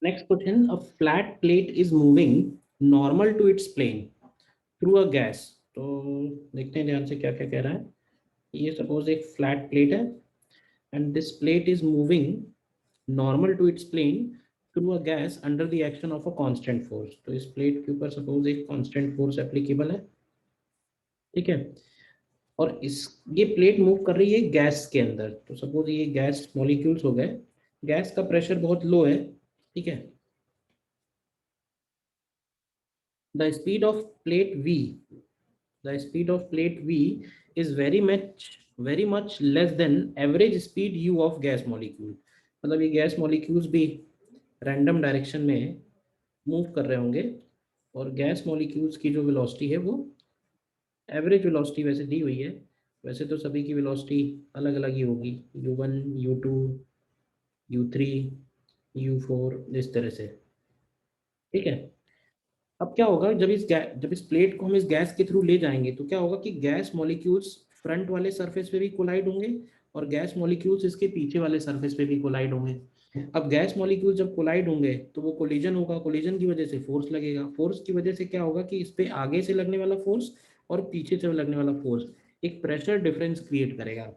Next question, a flat plate is moving normal to its plane through a gas. तो देखते हैं ध्यान से क्या क्या कह रहा है। ये सपोज एक फ्लैट प्लेट है and this plate is moving normal to its plane through a gas under the action of a constant force. तो इस प्लेट के ऊपर सपोज एक कांस्टेंट फोर्स एप्लीकेबल है, ठीक है। और इस ये प्लेट मूव कर रही है गैस के अंदर। तो सपोज ये गैस मॉलिक्यूल्स हो गए, गैस का प्रेशर बहुत लो है, ठीक है। The speed of plate V, the speed of plate V is very much less than average speed U of gas molecule. मतलब ये गैस मॉलिक्यूल्स भी रैंडम डायरेक्शन में मूव कर रहे होंगे, और गैस मॉलिक्यूल्स की जो वेलोसिटी है वो एवरेज वेलोसिटी वैसे दी हुई है। वैसे तो सभी की वेलोसिटी अलग अलग ही होगी, u1 u2 u3 u4 इस तरह से, ठीक है। अब क्या होगा, जब इस प्लेट को हम इस गैस के थ्रू ले जाएंगे तो क्या होगा कि गैस मॉलिक्यूल्स फ्रंट वाले सरफेस पे भी कोलाइड होंगे और गैस मॉलिक्यूल्स इसके पीछे वाले सरफेस पे भी कोलाइड होंगे। अब गैस मॉलिक्यूल जब कोलाइड होंगे तो वो कोलिजन होगा, कोलिजन की वजह से फोर्स लगेगा, फोर्स की वजह से क्या होगा कि इस पे आगे से लगने वाला फोर्स और पीछे से लगने वाला फोर्स एक प्रेशर डिफरेंस क्रिएट करेगा।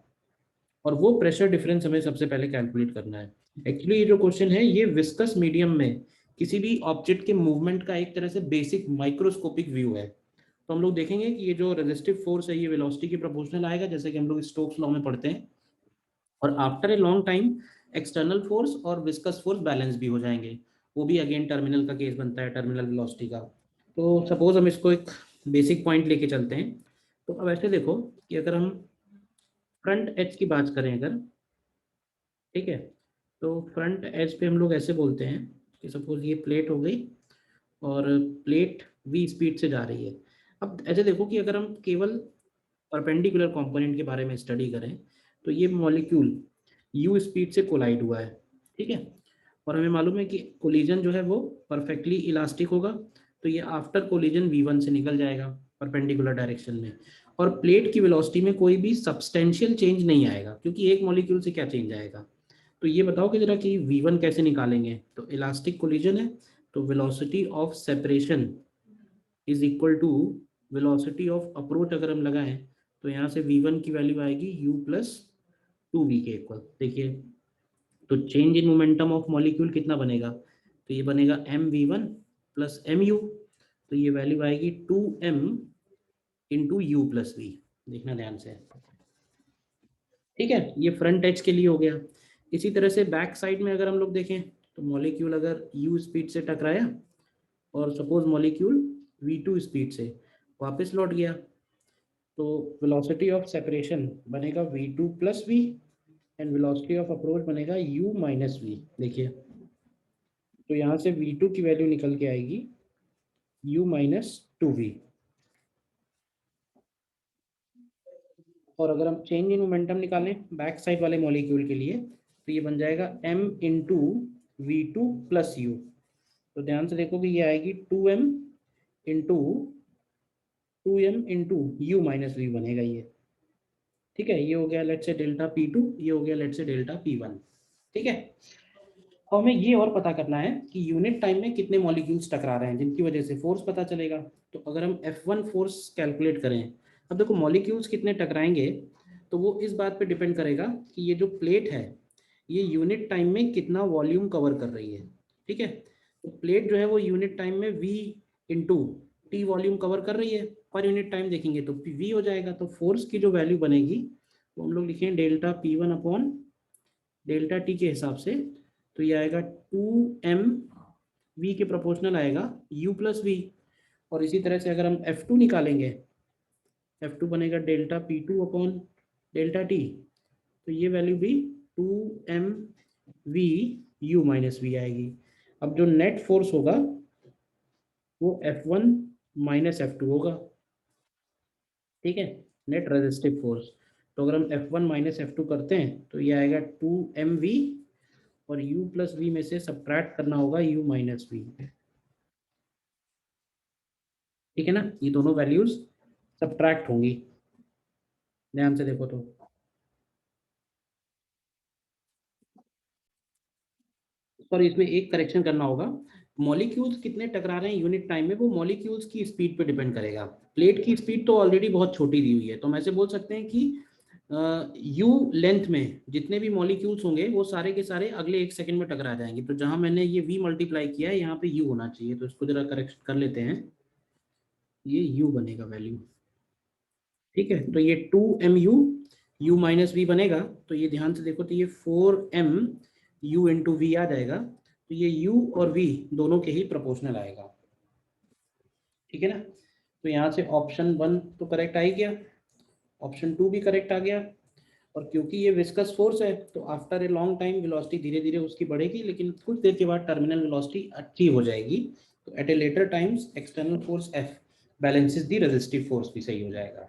और वो प्रेशर डिफरेंस हमें सबसे पहले कैलकुलेट करना है। एक्चुअली ये जो क्वेश्चन है ये विस्कस मीडियम में किसी भी ऑब्जेक्ट के मूवमेंट का एक तरह से बेसिक माइक्रोस्कोपिक व्यू है। तो हम लोग देखेंगे कि ये जो रेजिस्टिव फोर्स है ये वेलोसिटी के प्रोपोर्शनल आएगा, जैसे कि हम लोग स्टोक्स लॉ में पढ़ते हैं। और after a long time external force और विस्कस फोर्स बैलेंस भी हो जाएंगे। वो भी अगेन टर्मिनल का केस बनता है, टर्मिनल वेलोसिटी का। तो सपोज हम इसको एक बेसिक पॉइंट लेके चलते हैं। तो अब ऐसे देखो कि अगर हम फ्रंट एज की बात करें अगर, ठीक है, तो फ्रंट एज पे हम लोग ऐसे बोलते हैं कि सपोज ये प्लेट हो गई और प्लेट v स्पीड से जा रही है। अब ऐसे देखो कि अगर हम केवल परपेंडिकुलर कंपोनेंट के बारे में स्टडी करें तो ये मॉलिक्यूल u स्पीड से कोलाइड हुआ है, ठीक है। और हमें मालूम है कि कोलिजन जो है वो परफेक्टली इलास्टिक होगा, तो ये आफ्टर कोलिजन v1 से निकल जाएगा परपेंडिकुलर डायरेक्शन में। और प्लेट की वेलोसिटी में कोई भी सब्सटेंशियल चेंज नहीं आएगा, क्योंकि एक मॉलिक्यूल से क्या चेंज आएगा। तो ये बताओ कि जरा कि v1 कैसे निकालेंगे। तो इलास्टिक कोलिजन है, तो velocity of separation is equal to velocity of approach अगर हम लगाएं तो यहाँ से v1 की वैल्यू आएगी u प्लस टू वी के इक्वल। देखिए, तो change in momentum of molecule कितना बनेगा, तो ये बनेगा M V one plus M U. तो ये वैल्यू आएगी 2m into you plus we. देखना ध्यान से, ठीक है। ये फ्रंट एज के लिए हो गया। इसी तरह से बैक साइड में अगर हम लोग देखें तो मॉलिक्यूल अगर u स्पीड से टकराया और सपोज मॉलिक्यूल v2 स्पीड से वापस लौट गया, तो वेलोसिटी ऑफ सेपरेशन बनेगा v2 plus V and velocity of approach बनेगा u माइनस वी। देखिए, तो यहाँ से v2 की वैल्यू निकल के आएगी u माइनस टू वी। और अगर हम चेंज इन मोमेंटम निकालें बैक साइड वाले मॉलिक्यूल के लिए तो ये बन जाएगा m into V two plus U. तो ध्यान से देखो कि ये आएगी 2m into you minus we बनेगा ये, ठीक है। ये हो गया लेट से डेल्टा P2, ये हो गया लेट से डेल्टा P1, ठीक है। तो हमें ये और पता करना है कि यूनिट टाइम में कितने मॉलिक्यूल्स टकरा रहे हैं जिनकी वजह से फोर्स पता चलेगा। तो अगर हम F1 फोर्स कैलकुलेट करें, अब देखो मॉलिक्यूल्स कितने टकराएंगे तो वो इस बात पे डिपेंड करेगा कि ये जो प्लेट है ये यूनिट टाइम में कितना वॉल्यूम कवर कर रही है, ठीक है। तो प्लेट जो है वो यूनिट टाइम में V into T volume cover कर रही है, पर यूनिट टाइम देखेंगे तो V हो जाएगा। तो फोर्स की जो वैल्यू बनेगी वो हम लोग लिखें delta P1 upon delta T के हिसाब से। तो ये आएगा 2m v के प्रोपोर्शनल आएगा u प्लस वी। और इसी तरह से अगर हम F2 निकालेंगे, F2 बनेगा delta P2 upon delta T. तो ये वैल्यू भी 2m v u minus we आएगी। अब जो नेट फोर्स होगा वो F1 माइनस F2 होगा, ठीक है, नेट रेजिस्टिव फोर्स। तो अगर हम F1 माइनस F2 करते हैं तो ये आएगा 2mv, और u प्लस वी में से सब्ट्रैक्ट करना होगा u माइनस वी, ठीक है ना। ये दोनों वैल्यूज सब्ट्रैक्ट होंगी, ध्यान से देखो तो। सॉरी, इसमें एक करेक्शन करना होगा, मॉलिक्यूल्स कितने टकरा रहे हैं यूनिट टाइम में, वो मॉलिक्यूल्स की स्पीड पे डिपेंड करेगा। प्लेट की स्पीड तो ऑलरेडी बहुत छोटी दी हुई है, तो हम ऐसे बोल सकते हैं कि यू लेंथ में जितने भी मॉलिक्यूल्स होंगे वो सारे के सारे अगले 1 सेकंड में टकरा जाएंगे। तो जहां मैंने ये v मल्टीप्लाई किया है यहाँ पे u होना चाहिए, तो इसको जरा करेक्ट कर लेते हैं, ये u बनेगा वैल्यू। ठीक है, तो ये 2mu u माइनस वी बनेगा। तो ये ध्यान से देखो, तो ये 4m u इंटू वी आ जाएगा। तो ये u और v दोनों के ही प्रोपोर्शनल आएगा। ठीक है ना, तो यहाँ से ऑप्शन 1 तो करेक्ट आ ही गया, ऑप्शन 2 भी करेक्ट आ गया। और क्योंकि ये विस्कस फोर्स है तो after a long time velocity धीरे धीरे उसकी बढ़ेगी, लेकिन कुछ देर के बाद टर्मिनल वेलोसिटी अचीव हो जाएगी। तो at a later times external force F balances the resistive force भी सही हो जाएगा।